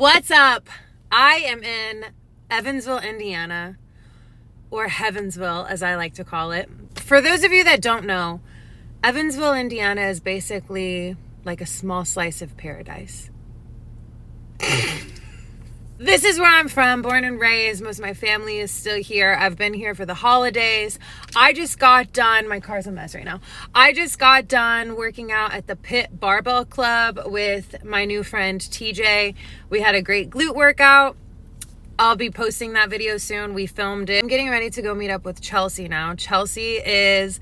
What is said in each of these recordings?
What's up? I am in Evansville, Indiana, or Heavensville, as I like to call it. For those of you that don't know, Evansville, Indiana is basically like a small slice of paradise. This is where I'm from, born and raised. Most of my family is still here. I've been here for the holidays. I just got done, my car's a mess right now. I just got done working out at the Pit Barbell Club with my new friend TJ. We had a great glute workout. I'll be posting that video soon. We filmed it. I'm getting ready to go meet up with Chelsea now. Chelsea is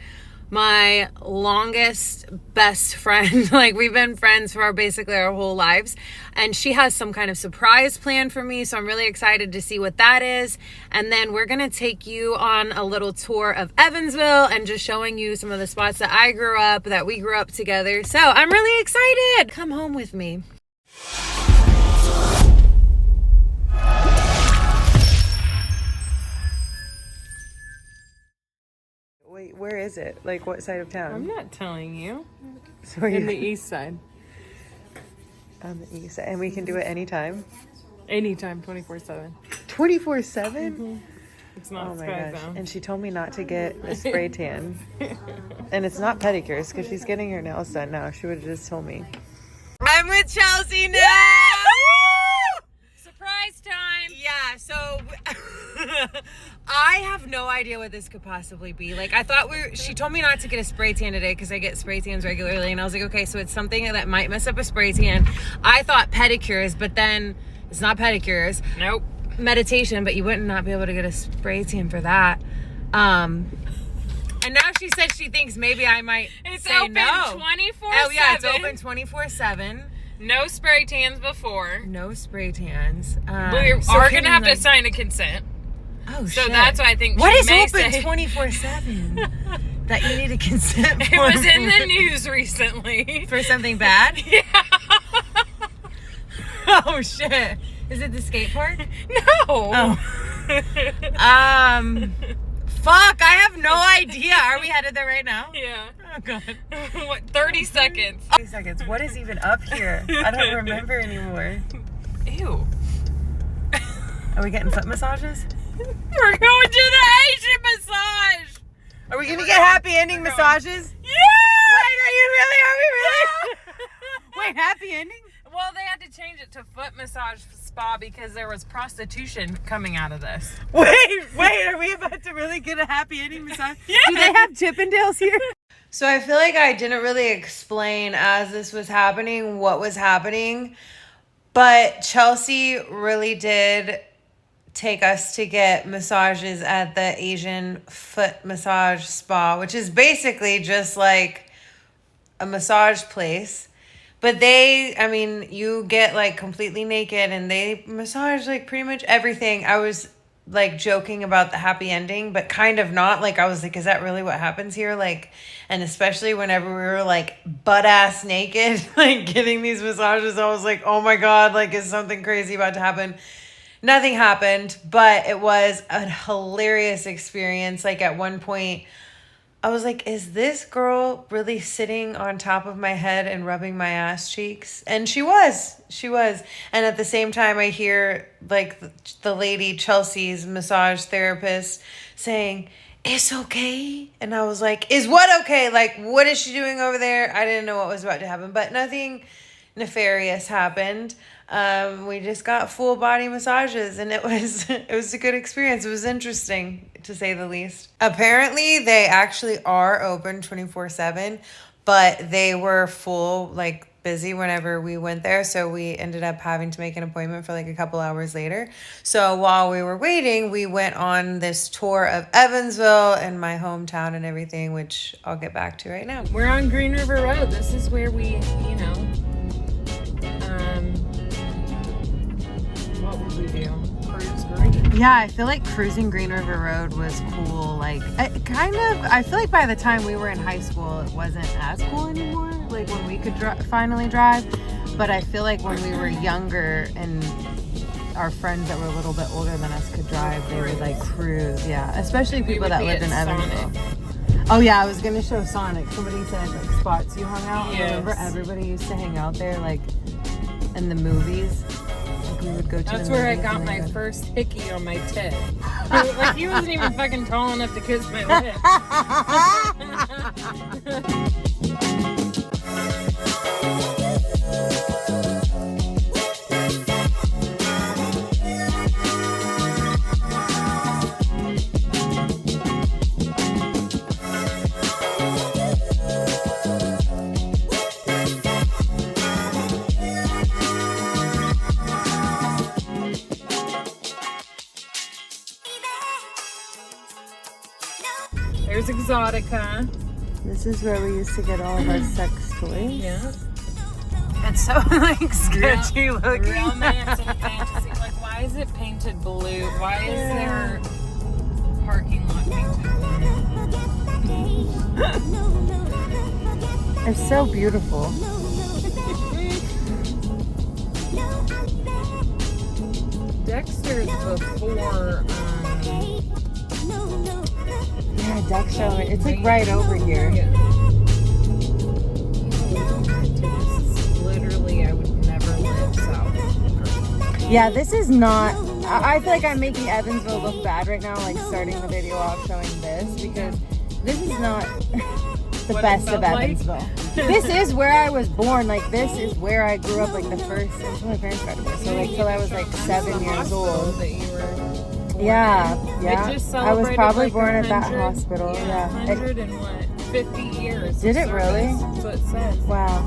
my longest best friend. Like, we've been friends for basically our whole lives, and she has some kind of surprise plan for me, so I'm really excited to see what that is. And then we're gonna take you on a little tour of Evansville and just showing you some of the spots that we grew up together. So I'm really excited. Come home with me. Wait, where is it? Like, what side of town? I'm not telling you. So In the east side. On the east side. And we can do it anytime? Anytime, 24/7. 24/7? Mm-hmm. It's not Oh my sky gosh. zone. And she told me not to get a spray tan. And it's not pedicures, because she's getting her nails done now. She would have just told me. I'm with Chelsea now! Surprise time! Yeah, so I have no idea what this could possibly be. Like, I thought she told me not to get a spray tan today because I get spray tans regularly, and I was like, okay, so it's something that might mess up a spray tan. I thought pedicures, but then it's not pedicures. Nope. Meditation, but you wouldn't not be able to get a spray tan for that. And now she said she thinks maybe I might say open no. 24/7. Oh yeah, it's open 24/7. No spray tans before. No spray tans. We are so going can to have like, to sign a consent. Oh, So shit. that's why I think What she is may open say- 24/7 that you need a consent for? It was in the news recently. For something bad? Yeah. Oh shit. Is it the skate park? No. Oh. Fuck, I have no idea. Are we headed there right now? Yeah. Oh god. What, 30 seconds? 30 seconds. What is even up here? I don't remember anymore. Ew. Are we getting foot massages? We're going to the Asian massage. Are we gonna get happy ending massages? Yeah. Wait, are you really? Are we really? Wait, happy ending? Well, they had to change it to foot massage spa because there was prostitution coming out of this. Wait, are we about to really get a happy ending massage? Yeah. Do they have Chippendales here? So I feel like I didn't really explain as this was happening what was happening, but Chelsea really did take us to get massages at the Asian foot massage spa, which is basically just like a massage place. But you get like completely naked and they massage like pretty much everything. I was like joking about the happy ending, but kind of not. Like, I was like, is that really what happens here? Like, and especially whenever we were like butt ass naked, like getting these massages, I was like, oh my God, like, is something crazy about to happen? Nothing happened, but it was a hilarious experience. Like, at one point, I was like, is this girl really sitting on top of my head and rubbing my ass cheeks? And she was. And at the same time, I hear like the lady, Chelsea's massage therapist, saying, it's okay. And I was like, is what okay? Like, what is she doing over there? I didn't know what was about to happen, but nothing nefarious happened. We just got full body massages, and it was a good experience. It was interesting, to say the least. Apparently they actually are open 24/7, but they were full, like busy whenever we went there, so we ended up having to make an appointment for like a couple hours later. So while we were waiting, we went on this tour of Evansville and my hometown and everything, which I'll get back to right now. We're on Green River Road. This is where we, what would we do? Cruise green. Yeah, I feel like cruising Green River Road was cool. Like, I feel like by the time we were in high school, it wasn't as cool anymore. Like, when we could finally drive. But I feel like when we were younger and our friends that were a little bit older than us could drive, they would like cruise. Yeah, especially people that lived in Evansville. Oh yeah, I was gonna show Sonic. Somebody said like spots you hung out. Yes. Remember everybody used to hang out there like in the movies. Like we go to. That's where I got my first hickey on my tit. Like, he wasn't even fucking tall enough to kiss my lip. There's Exotica. This is where we used to get all of our sex toys. Yeah. It's so like sketchy looking. Romance and fantasy. Like, why is it painted blue? Why is there parking lot painted blue? It's so beautiful. Dexter's before. Yeah, Dexter. It's like right over here. Yeah. Literally, I would never live south. Yeah, this is not. I feel like I'm making Evansville look bad right now, like starting the video off showing this, because this is not the best of Evansville. This is where I was born. Like, this is where I grew up, like the first until my parents got divorced. So like till I was like 7 years old. That you were. Yeah. It just I was celebrated, probably like, born at that 100 hospital. Yeah. 150 years. Did it really? That's what it says. Wow.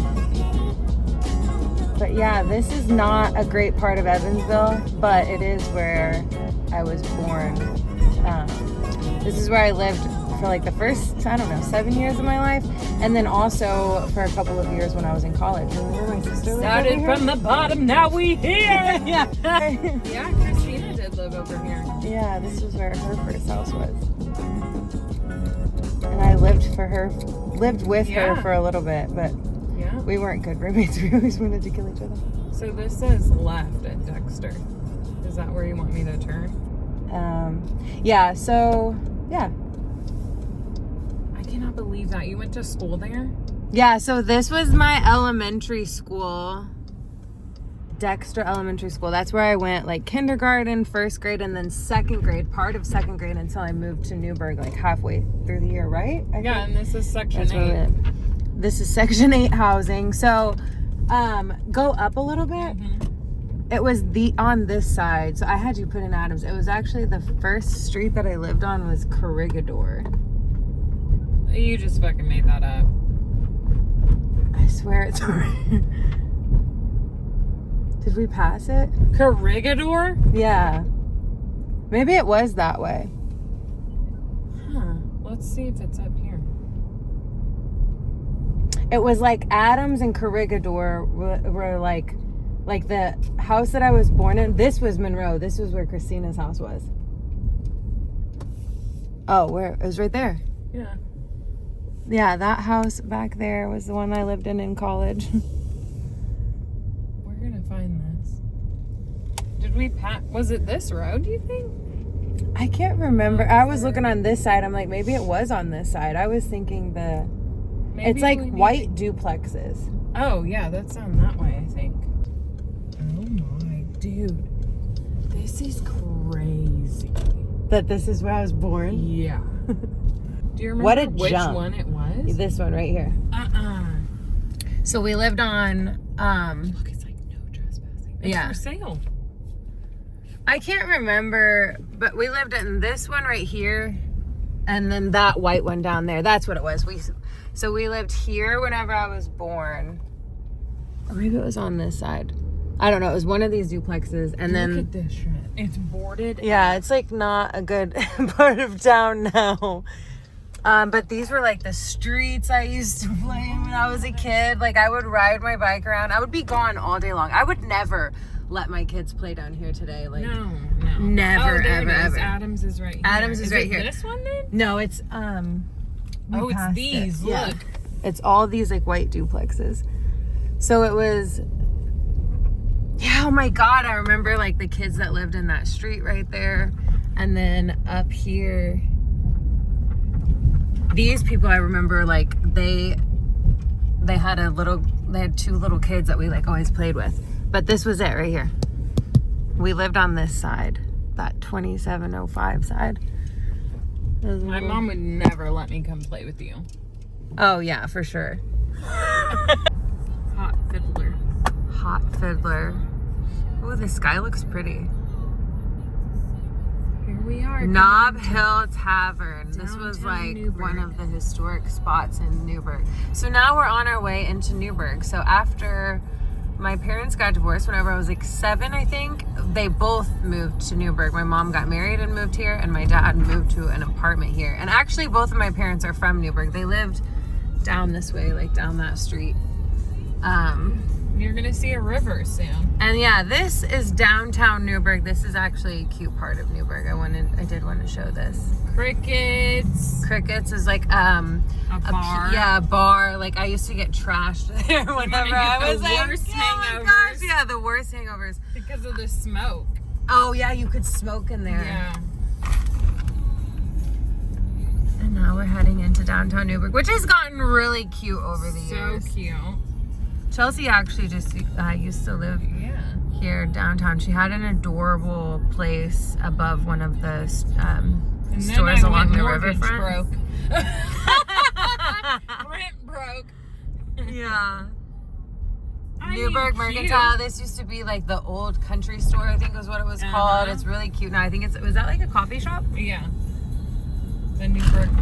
But yeah, this is not a great part of Evansville, but it is where I was born. This is where I lived for like the first, 7 years of my life, and then also for a couple of years when I was in college. Remember my sister lived Started over here? from the bottom, now we here. Yeah. Yeah, Christina did live over here. Yeah, this was where her first house was. And I lived with her for a little bit, but yeah, we weren't good roommates. We always wanted to kill each other. So this says left at Dexter. Is that where you want me to turn? Yeah, so, yeah. I cannot believe that. You went to school there? Yeah, so this was my elementary school. Dexter Elementary School. That's where I went, like kindergarten, first grade, and then second grade, part of second grade, until I moved to Newburgh, like halfway through the year, right? Yeah, and this is section 8. Where we went. This is section 8 housing. So, go up a little bit. Mm-hmm. It was on this side. So I had you put in Adams. It was actually the first street that I lived on was Corregidor. You just fucking made that up. I swear it's right. Did we pass it? Corregidor? Yeah. Maybe it was that way. Huh. Let's see if it's up here. It was like Adams and Corregidor were like the house that I was born in. This was Monroe. This was where Christina's house was. Oh, where? It was right there. Yeah. Yeah, that house back there was the one I lived in college. We're gonna find this. Did we pass? Was it this road, do you think? I can't remember. I was looking on this side. I'm like, maybe it was on this side. I was thinking Maybe it's like white duplexes. Oh, yeah, that's on that way, I think. Oh my, dude. This is crazy. That this is where I was born? Yeah. Do you remember What a which jump. one it was? This one right here. So we lived on, Look, it's like no trespassing. It's Yeah. for sale. I can't remember, but we lived in this one right here, and then that white one down there. That's what it was. So we lived here whenever I was born. Or maybe it was on this side. I don't know. It was one of these duplexes, and then Look at this shit. It's boarded. yeah, it's like not a good part of town now. But these were like the streets I used to play in when I was a kid. Like, I would ride my bike around. I would be gone all day long. I would never let my kids play down here today. Like, No. never, Oh, there ever, it is. ever. Adams is right here. Adams is right it here. This one then? No, it's we Oh, it's passed these. it. Yeah. Look. It's all these like white duplexes. So it was, yeah, oh my God, I remember like the kids that lived in that street right there. And then up here, these people I remember, like they had 2 little kids that we like always played with. But this was it right here. We lived on this side, that 2705 side. My mom would never let me come play with you. Oh, yeah, for sure. Hot fiddler. Hot fiddler. Oh, the sky looks pretty. Here we are. Knob Hill Tavern. This was Downtown like Newburgh. one of the historic spots in Newburgh. So now we're on our way into Newburgh. So after my parents got divorced whenever I was like 7, I think, they both moved to Newburgh. My mom got married and moved here, and my dad moved to an apartment here. And actually both of my parents are from Newburgh. They lived down this way, like down that street. You're gonna see a river soon. And yeah, this is downtown Newburgh. This is actually a cute part of Newburgh. I did want to show this. Crickets. Crickets is like A bar. a bar. Like I used to get trashed there whenever I was like, worst oh my hangovers. gosh, yeah, the worst hangovers. Because of the smoke. Oh yeah, you could smoke in there. Yeah. And now we're heading into downtown Newburgh, which has gotten really cute over the years. So cute. Chelsea actually just used to live Yeah. here downtown. She had an adorable place above one of the And then stores I along went the mortgage riverfront. broke. Rent broke. Yeah. I Newburgh mean, Mercantile. cute. This used to be like the old country store, I think was what it was called. It's really cute now. I think was that like a coffee shop? Yeah. The Newburgh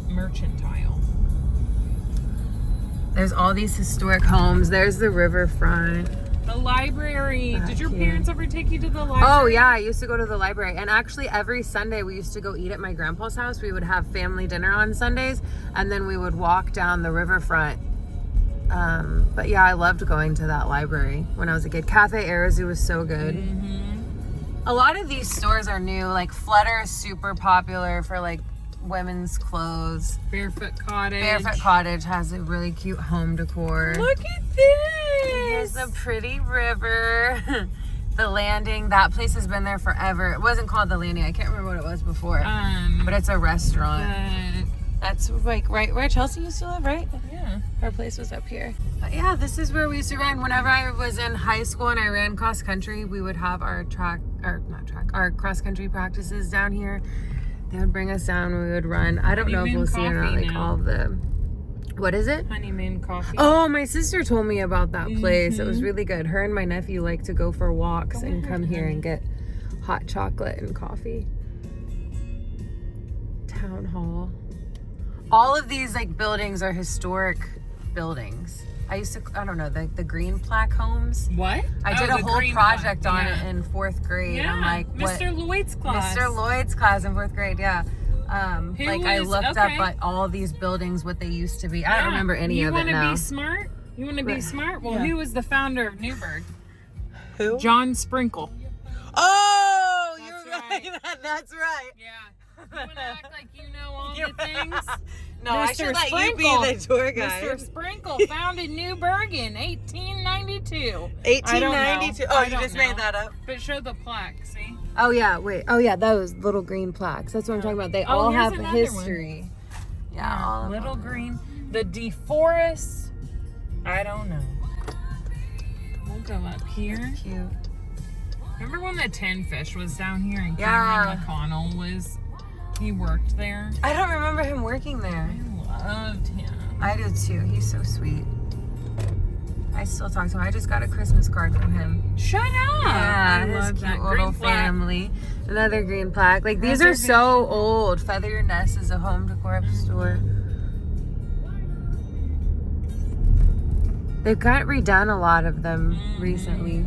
Mercantile. There's all these historic homes. There's the riverfront. The library. Back Did your here. parents ever take you to the library? Oh yeah, I used to go to the library, and actually every Sunday we used to go eat at my grandpa's house. We would have family dinner on Sundays, and then we would walk down the riverfront. But yeah, I loved going to that library when I was a kid. Cafe Arazu was so good. Mm-hmm. A lot of these stores are new. Like Flutter is super popular for like women's clothes. Barefoot Cottage. Barefoot Cottage has a really cute home decor. Look at this. Here's a pretty river. The Landing, that place has been there forever. It wasn't called The Landing. I can't remember what it was before. But it's a restaurant. That's like right where Chelsea used to live, right? Yeah. Our place was up here. But yeah, this is where we used to run. Whenever I was in high school and I ran cross country, we would have our our cross country practices down here. They would bring us down and we would run. I don't know if we'll see it or not, like all of the... What is it? Honeymoon Coffee. Oh, my sister told me about that place. It was really good. Her and my nephew like to go for walks and come here and get hot chocolate and coffee. Town Hall. All of these like buildings are historic buildings. I don't know, the green plaque homes. What? I did a whole project on it in 4th grade. Yeah, I'm like, what? Mr. Lloyd's class. Mr. Lloyd's class in 4th grade, yeah. I looked up like all these buildings, what they used to be. I don't remember any of it now. You want to be smart? You want to be smart? Well, who was the founder of Newburgh? Who? John Sprinkle. Oh, That's you're right. right. That's right. Yeah. You want to act like you know all the things? No, I should let you be the tour guide. Mr. Sprinkle founded Newburgh in 1892. 1892. Oh, you just made that up. But show the plaque, see? Oh, yeah. Wait. Oh, yeah. Those little green plaques. That's what I'm talking about. They all here's have another history. One. Yeah. All of little them. green. The DeForest. I don't know. We'll go up here. Cute. Remember when the Tin Fish was down here and Yeah. Cameron McConnell he worked there? I don't remember him working there. I loved him. I did too. He's so sweet. I still talk to him. I just got a Christmas card from him. Shut up! Yeah, I his love cute that little green plaque. family. Another green plaque. Like these are so old. Feather Your Nest is a home decor store. They've got redone a lot of them recently.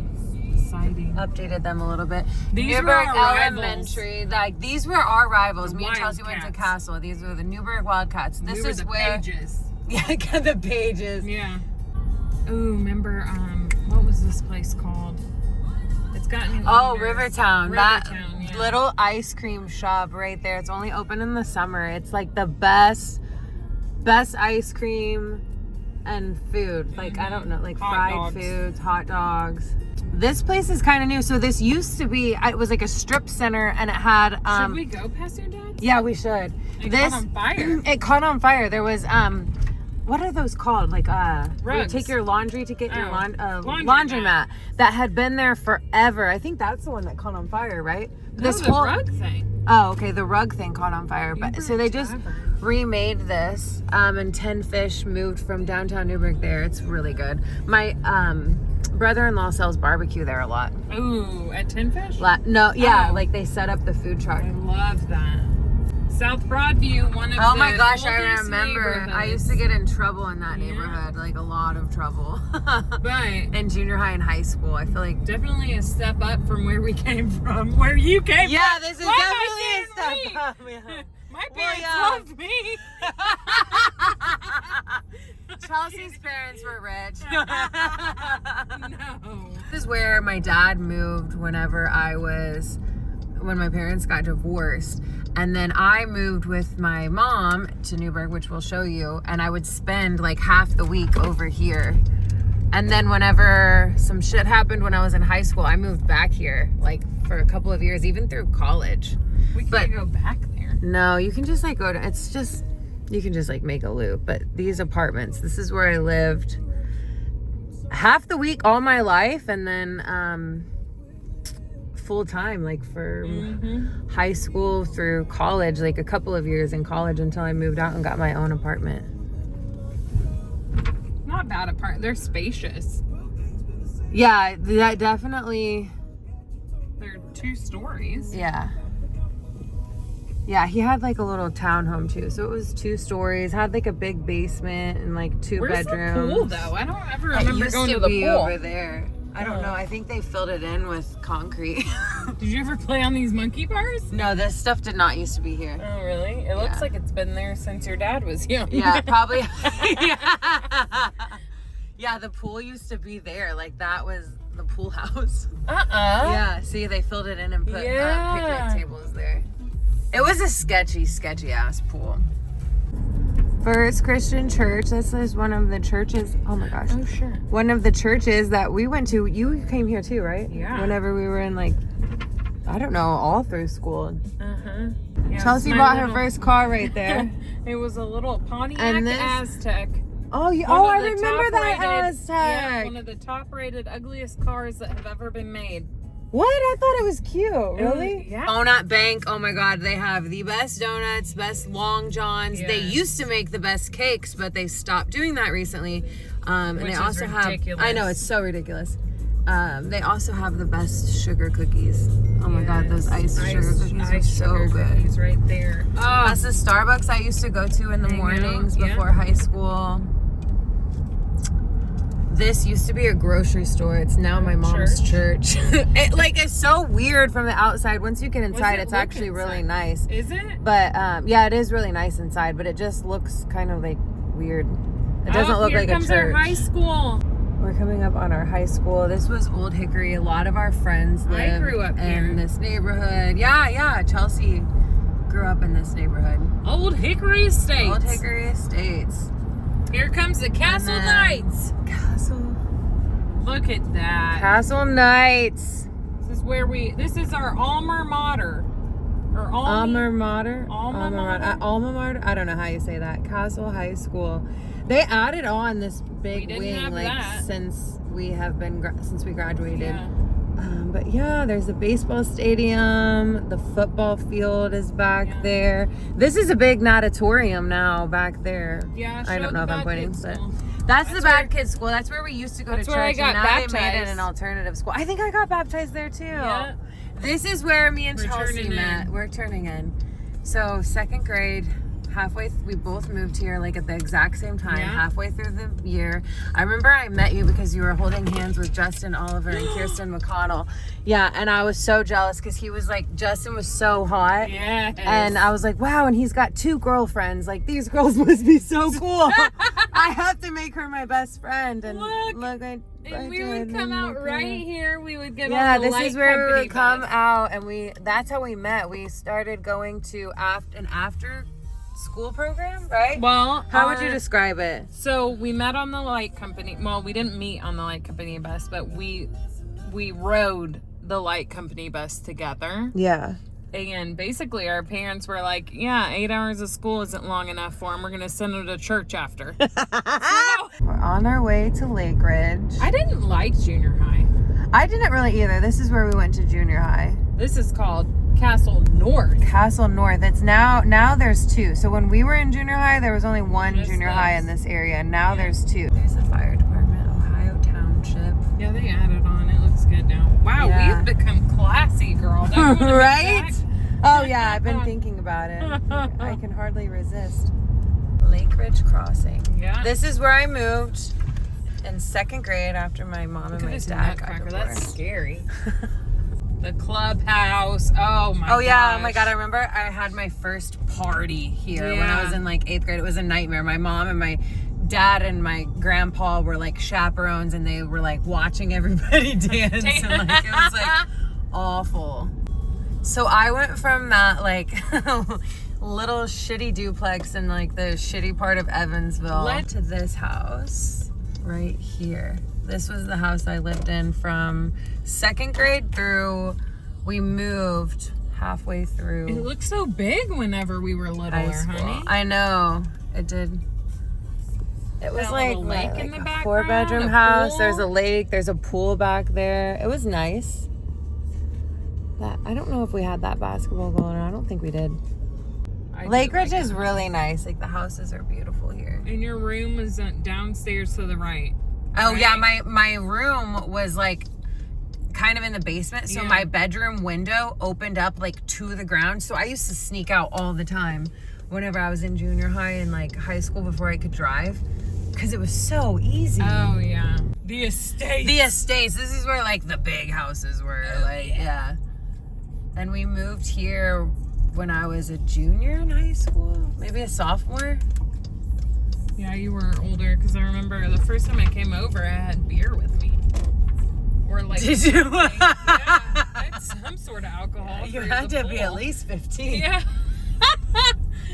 Exciting. Updated them a little bit. These were Newburgh our Elementary. Like these were our rivals. The Me and Chelsea went to Wildcats. Castle. These were the Newburgh Wildcats. This We were is the where Pages. Yeah, got the Pages. Yeah. Ooh, remember what was this place called? It's got new owners. Rivertown. Rivertown, yeah. Little ice cream shop right there. It's only open in the summer. It's like the best ice cream and food. Like I don't know, like fried foods, hot dogs. This place is kind of new. So this used to be, it was like a strip center, and it had. Should we go past your dad's? Yeah, we should. It caught on fire. It caught on fire. There was what are those called? Like where you Rugs. take your laundry to get your Laundromat. laundromat that had been there forever. I think that's the one that caught on fire, right? No, the rug thing. Oh, okay. The rug thing caught on fire. But so they just remade this, and 10 Fish moved from downtown Newburgh there. It's really good. My brother-in-law sells barbecue there a lot. Ooh, at 10 Fish? Like they set up the food truck. I love that. South Broadview, one of the Oh my gosh, I oldest remember. I used to get in trouble in that neighborhood, like a lot of trouble. Right. In junior high and high school, I feel like definitely a step up from where we came from, where you came from. Yeah, this is definitely a step up. Yeah. My parents loved me. Chelsea's parents were rich. No. This is where my dad moved when my parents got divorced. And then I moved with my mom to Newburgh, which we'll show you. And I would spend like half the week over here. And then whenever some shit happened when I was in high school, I moved back here like for a couple of years, even through college. We can't go back there. No, you can just like you can just like make a loop. But these apartments, this is where I lived half the week all my life. And then full time, like for high school through college, like a couple of years in college until I moved out and got my own apartment. Not bad apartment. They're spacious. Yeah, that definitely. They're 2 stories. Yeah. Yeah, he had like a little townhome too. So it was 2 stories, had like a big basement and like 2 Where's bedrooms. the pool though? I don't ever remember going to the be pool. over there. I don't know. I think they filled it in with concrete. Did you ever play on these monkey bars? No, this stuff did not used to be here. Oh, really? It looks like it's been there since your dad was young. Yeah, probably. Yeah, the pool used to be there. Like that was the pool house. Yeah, see, they filled it in and put picnic tables there. It was a sketchy ass pool. First Christian Church. This is one of the churches. Oh my gosh. Oh, sure. One of the churches that we went to. You came here too, right? Yeah. Whenever we were in like, I don't know, all through school. Yeah, Chelsea bought her first car right there. It was a little Pontiac And this- Aztec. Oh, I remember that Aztec. Yeah, one of the top-rated, ugliest cars that have ever been made. What? I thought it was cute. Really? Yeah. Donut Bank. Oh my God. They have the best donuts, best long johns. Yes. They used to make the best cakes, but they stopped doing that recently. And Which they is also ridiculous. have, I know, it's so ridiculous. They also have the best sugar cookies. Oh my God, those iced sugar cookies are so good. Cookies right there. Oh, That's the Starbucks I used to go to in the mornings before high school. This used to be a grocery store. It's now my mom's church. It's so weird from the outside. Once you get inside, it's actually really nice. Is it? But yeah, it is really nice inside, but it just looks kind of like weird. It doesn't look like a church. Here comes our high school. We're coming up on our high school. This was Old Hickory. A lot of our friends live grew up here. in this neighborhood. Yeah. Chelsea grew up in this neighborhood. Old Hickory Estates. Old Hickory Estates. Here comes the Castle Knights. Castle. Look at that. Castle Knights. This is our alma mater. Or Alma mater? Alma mater? Alma mater? I don't know how you say that. Castle High School. They added on this big wing since we graduated. Yeah. But yeah, there's a baseball stadium. The football field is back there. This is a big natatorium now back there. Yeah, I don't know if I'm pointing, but that's That's the bad kids school. That's where we used to go to church. where I got and now baptized. they made it an alternative school. I think I got baptized there too. Yeah. This is where me and We're Chelsea turning met. in. We're turning in. So 2nd grade, we both moved here like at the exact same time, halfway through the year. I remember I met you because you were holding hands with Justin Oliver and Kirsten McConnell. Yeah, and I was so jealous because he was like, Justin was so hot. Yes. And I was like, wow, and he's got 2 girlfriends. Like, these girls must be so cool. I have to make her my best friend. And look and we would come out right here. We would get on the this light is where we company would come bus. out, and that's how we met. We started going to an after school program, right? Well, How would you describe it? So we met on the light company. Well, we didn't meet on the light company bus, but we rode the light company bus together. Yeah. And basically our parents were like, yeah, 8 hours of school isn't long enough for them. We're going to send them to church after. We're on our way to Lake Ridge. I didn't like junior high. I didn't really either. This is where we went to junior high. This is called Castle North. Castle North. It's now there's two. So when we were in junior high, there was only one Just junior this. high in this area, and now there's two. There's the fire department, Ohio Township. Yeah, they added on. It looks good now. Wow, Yeah. we've become classy, girl. Don't you wanna be Right? back? Oh yeah, I've been thinking about it. I can hardly resist. Lake Ridge Crossing. Yeah. This is where I moved in second grade after my mom and Look at my this dad got nutcracker. divorced. That's scary. The clubhouse. Oh my Oh yeah, gosh. oh my god, I remember I had my first party here when I Yeah. was in like 8th grade. It was a nightmare. My mom and my dad and my grandpa were like chaperones, and they were like watching everybody dance, and like it was like awful. So I went from that like little shitty duplex in like the shitty part of Evansville to this house right here. This was the house I lived in from second grade through, we moved halfway through It looked so big whenever we were littler, high school. honey. I know, it did. It was That like, little lake what, in like the a background, 4-bedroom a house. pool. There's a lake, there's a pool back there. It was nice. That, I don't know if we had that basketball going on. I don't think we did. I Lake did like Ridge is it. really nice. Like the houses are beautiful here. And your room is downstairs to the right. Oh right? yeah, my room was like kind of in the basement, so Yeah. my bedroom window opened up like to the ground. So I used to sneak out all the time whenever I was in junior high and like high school before I could drive, because it was so easy. Oh yeah. The estate. The estates. This is where like the big houses were. Oh, like yeah. And we moved here when I was a junior in high school, maybe a sophomore. Yeah, you were older, because I remember the first time I came over, I had beer with me. Or like, Did you? yeah, I had some sort of alcohol. You for had the to be pool. at least 15. Yeah.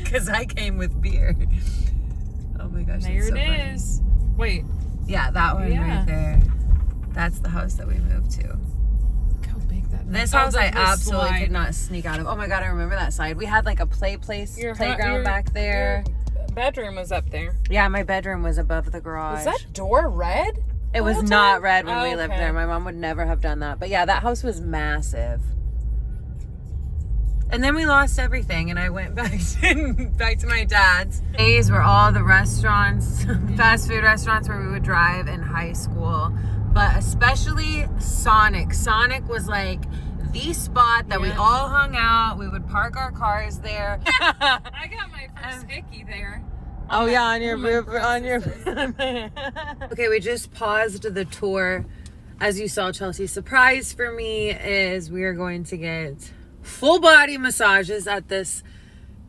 Because I came with beer. Oh my gosh, There that's so it funny. is. Wait, Yeah, that one Yeah. right there. That's the house that we moved to. look how big that is. This Oh, house I the absolutely slide. could not sneak out of. Oh my god, I remember that side. We had like a playground Your- back there. Your bedroom was up there. Yeah, my bedroom was above the garage. Was that door red? It was whole not time? red when Oh, we lived okay. there. My mom would never have done that. But yeah, that house was massive. And then we lost everything, and I went back to my dad's. These were all the restaurants, fast food restaurants where we would drive in high school. But especially Sonic. Sonic was like the spot that we Yeah. all hung out. We would park our cars there. I got my first hickey there. Oh yeah, on your my roof, on your. Okay, we just paused the tour. As you saw, Chelsea, surprise for me is we are going to get full body massages at this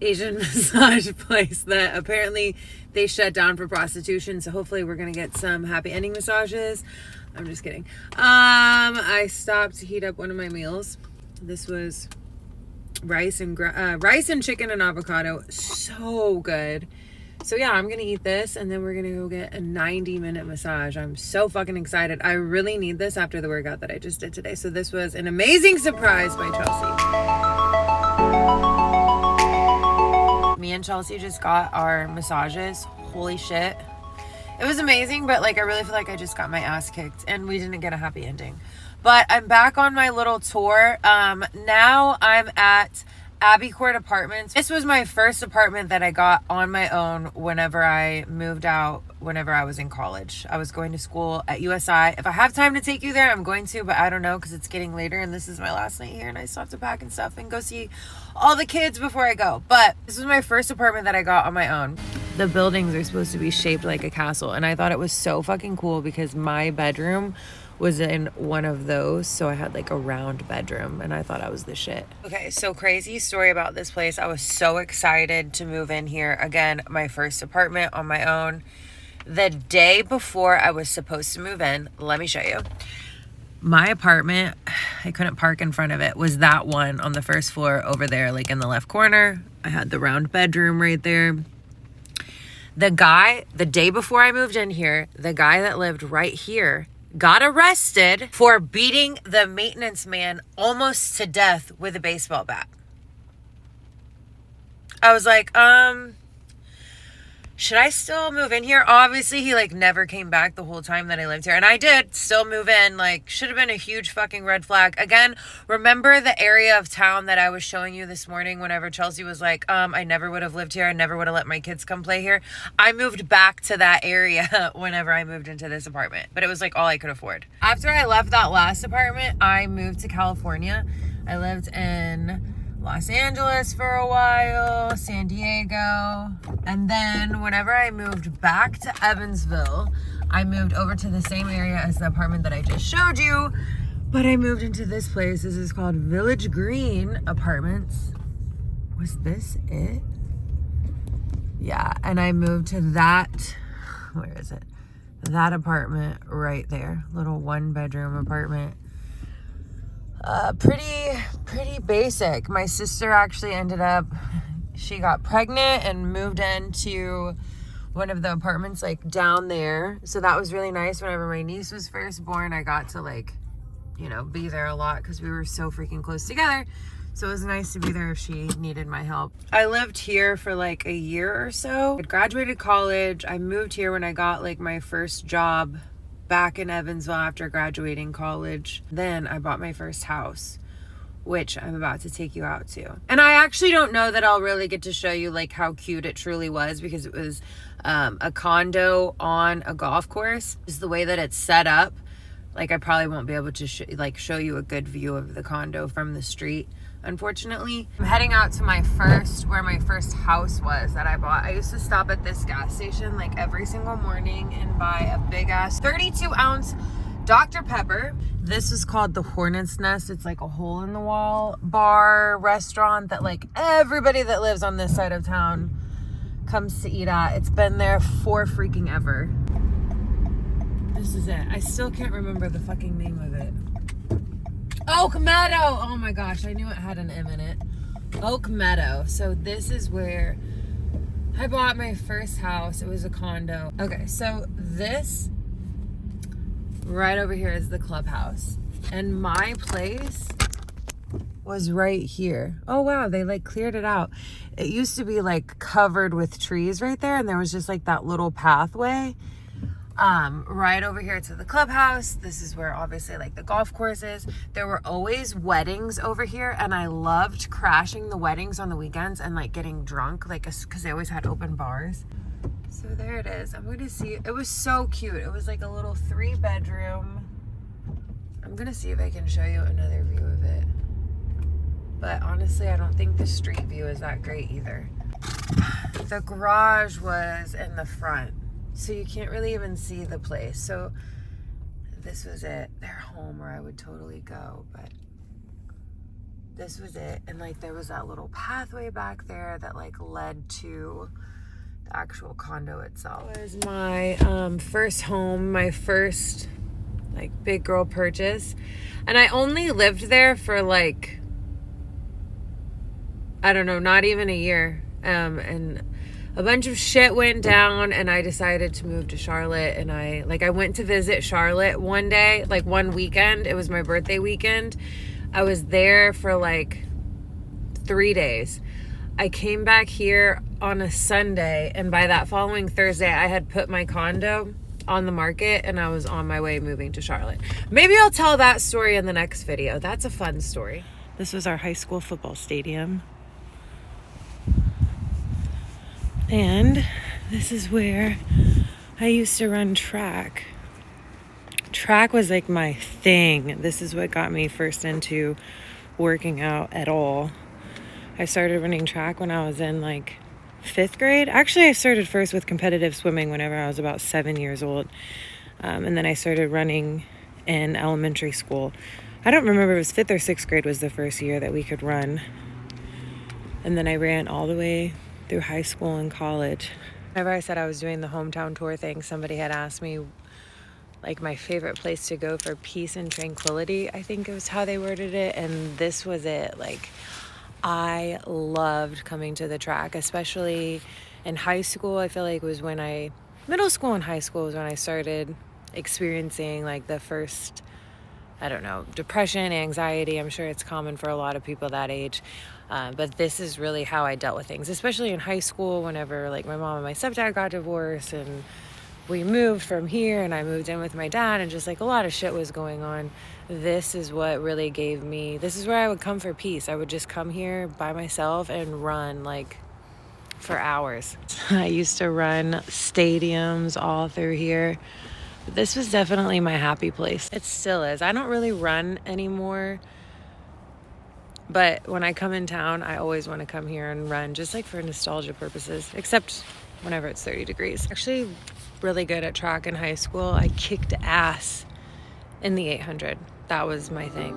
Asian massage place that apparently they shut down for prostitution. So hopefully we're gonna get some happy ending massages. I'm just kidding. I stopped to heat up one of my meals. This was rice and chicken and avocado. So good. So yeah, I'm gonna eat this and then we're gonna go get a 90-minute massage. I'm so fucking excited. I really need this after the workout that I just did today. So this was an amazing surprise by Chelsea. Me and Chelsea just got our massages. Holy shit. It was amazing, but like I really feel like I just got my ass kicked and we didn't get a happy ending. But I'm back on my little tour. Now I'm at Abbey Court Apartments. This was my first apartment that I got on my own whenever I moved out, whenever I was in college. I was going to school at USI. If I have time to take you there, I'm going to, but I don't know because it's getting later and this is my last night here and I still have to pack and stuff and go see all the kids before I go. But this was my first apartment that I got on my own. The buildings are supposed to be shaped like a castle and I thought it was so fucking cool because my bedroom was in one of those, so I had like a round bedroom and I thought I was the shit. Okay, so crazy story about this place. I was so excited to move in here. Again, my first apartment on my own. The day before I was supposed to move in, let me show you. My apartment, I couldn't park in front of it, was that one on the first floor over there, like in the left corner. I had the round bedroom right there. The guy, the day before I moved in here, the guy that lived right here got arrested for beating the maintenance man almost to death with a baseball bat. I was like, should I still move in here? Obviously, he like never came back the whole time that I lived here. And I did still move in. Like, should have been a huge fucking red flag. Again, remember the area of town that I was showing you this morning whenever Chelsea was like, I never would have lived here. I never would have let my kids come play here. I moved back to that area whenever I moved into this apartment. But it was like all I could afford. After I left that last apartment, I moved to California. I lived in Los Angeles for a while, San Diego, and then whenever I moved back to Evansville, I moved over to the same area as the apartment that I just showed you, but I moved into this place. This is called Village Green Apartments. Was this it? Yeah, and I moved to that, where is it? That apartment right there, little 1-bedroom apartment. Pretty basic. My sister actually ended up, she got pregnant and moved into one of the apartments like down there. So that was really nice. Whenever my niece was first born, I got to like, you know, be there a lot because we were so freaking close together. So it was nice to be there if she needed my help. I lived here for like a year or so. I graduated college. I moved here when I got like my first job back in Evansville after graduating college. Then I bought my first house, which I'm about to take you out to. And I actually don't know that I'll really get to show you like how cute it truly was, because it was a condo on a golf course. Is the way that it's set up. Like I probably won't be able to show you a good view of the condo from the street, unfortunately. I'm heading out to where my first house was that I bought. I used to stop at this gas station like every single morning and buy a big ass 32-ounce Dr. Pepper. This is called the Hornet's Nest. It's like a hole in the wall bar restaurant that like everybody that lives on this side of town comes to eat at. It's been there for freaking ever. This is it. I still can't remember the fucking name of it. Oak Meadow. Oh my gosh, I knew it had an M in it. Oak Meadow. So this is where I bought my first house. It was a condo. Okay, so this right over here is the clubhouse. And my place was right here. Oh wow, they like cleared it out. It used to be like covered with trees right there, and there was just like that little pathway. Right over here to the clubhouse. This is where obviously like the golf course is. There were always weddings over here, and I loved crashing the weddings on the weekends and like getting drunk, like because they always had open bars. So there it is. I'm gonna see. It was so cute. It was like a little 3-bedroom. I'm gonna see if I can show you another view of it. But honestly, I don't think the street view is that great either. The garage was in the front, so you can't really even see the place. So this was it, their home where I would totally go, but this was it. And like there was that little pathway back there that like led to the actual condo itself. It was my first home, my first like big girl purchase. And I only lived there for like, I don't know, not even a year. And a bunch of shit went down, and I decided to move to Charlotte. And I went to visit Charlotte one day, like one weekend. It was my birthday weekend. I was there for like 3 days. I came back here on a Sunday, and by that following Thursday, I had put my condo on the market, and I was on my way moving to Charlotte. Maybe I'll tell that story in the next video. That's a fun story. This was our high school football stadium. And this is where I used to run track. Track was like my thing. This is what got me first into working out at all. I started running track when I was in like 5th grade. Actually, I started first with competitive swimming whenever I was about 7 years old. And then I started running in elementary school. I don't remember if it was 5th or 6th grade was the first year that we could run. And then I ran all the way through high school and college. Whenever I said I was doing the hometown tour thing, somebody had asked me like my favorite place to go for peace and tranquility, I think it was how they worded it, and this was it. Like I loved coming to the track, especially in high school. I feel like it was middle school and high school was when I started experiencing like the first I don't know, depression, anxiety. I'm sure it's common for a lot of people that age. But this is really how I dealt with things, especially in high school, whenever like my mom and my stepdad got divorced and we moved from here and I moved in with my dad and just like a lot of shit was going on. This is what really gave me, this is where I would come for peace. I would just come here by myself and run like for hours. I used to run stadiums all through here. This was definitely my happy place. It still is. I don't really run anymore, but when I come in town, I always want to come here and run just like for nostalgia purposes, except whenever it's 30 degrees. Actually really good at track in high school. I kicked ass in the 800. That was my thing.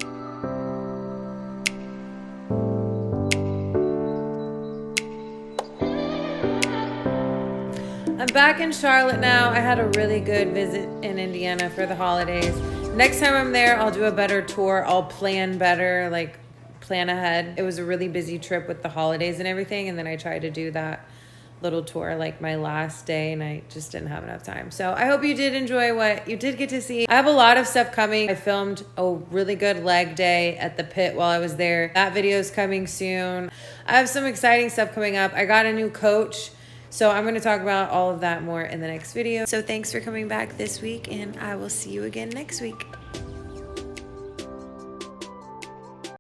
I'm back in Charlotte now. I had a really good visit in Indiana for the holidays. Next time I'm there, I'll do a better tour. I'll plan better, like plan ahead. It was a really busy trip with the holidays and everything, and then I tried to do that little tour like my last day and I just didn't have enough time. So I hope you did enjoy what you did get to see. I have a lot of stuff coming. I filmed a really good leg day at the pit while I was there. That video is coming soon. I have some exciting stuff coming up. I got a new coach, so I'm going to talk about all of that more in the next video. So thanks for coming back this week and I will see you again next week.